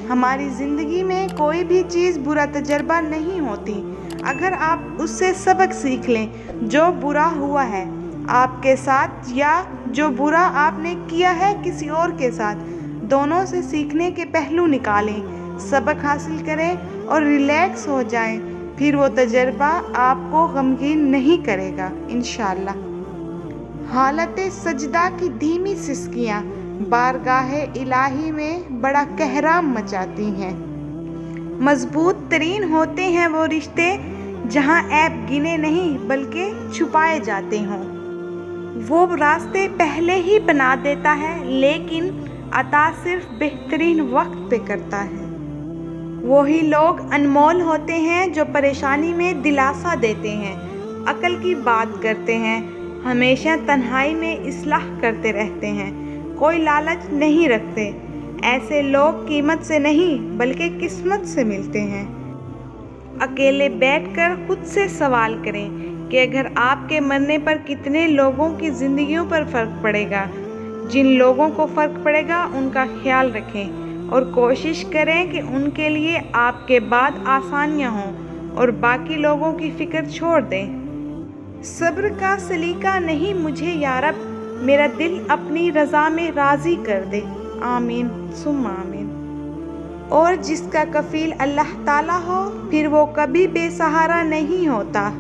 ہماری زندگی میں کوئی بھی چیز برا تجربہ نہیں ہوتی اگر آپ اس سے سبق سیکھ لیں۔ جو برا ہوا ہے آپ کے ساتھ یا جو برا آپ نے کیا ہے کسی اور کے ساتھ، دونوں سے سیکھنے کے پہلو نکالیں، سبق حاصل کریں اور ریلیکس ہو جائیں، پھر وہ تجربہ آپ کو غمگین نہیں کرے گا انشاءاللہ۔ حالت سجدہ کی دھیمی سسکیاں بارگاہ الہی میں بڑا کہرام مچاتی ہیں۔ مضبوط ترین ہوتے ہیں وہ رشتے جہاں عیب گنے نہیں بلکہ چھپائے جاتے ہوں۔ وہ راستے پہلے ہی بنا دیتا ہے لیکن عطا صرف بہترین وقت پہ کرتا ہے۔ وہی لوگ انمول ہوتے ہیں جو پریشانی میں دلاسا دیتے ہیں، عقل کی بات کرتے ہیں، ہمیشہ تنہائی میں اصلاح کرتے رہتے ہیں، کوئی لالچ نہیں رکھتے۔ ایسے لوگ قیمت سے نہیں بلکہ قسمت سے ملتے ہیں۔ اکیلے بیٹھ کر خود سے سوال کریں کہ اگر آپ کے مرنے پر کتنے لوگوں کی زندگیوں پر فرق پڑے گا۔ جن لوگوں کو فرق پڑے گا ان کا خیال رکھیں اور کوشش کریں کہ ان کے لیے آپ کے بعد آسانیاں ہوں اور باقی لوگوں کی فکر چھوڑ دیں۔ صبر کا سلیقہ نہیں مجھے یا رب، میرا دل اپنی رضا میں راضی کر دے، آمین ثم آمین۔ اور جس کا کفیل اللہ تعالیٰ ہو پھر وہ کبھی بے سہارا نہیں ہوتا۔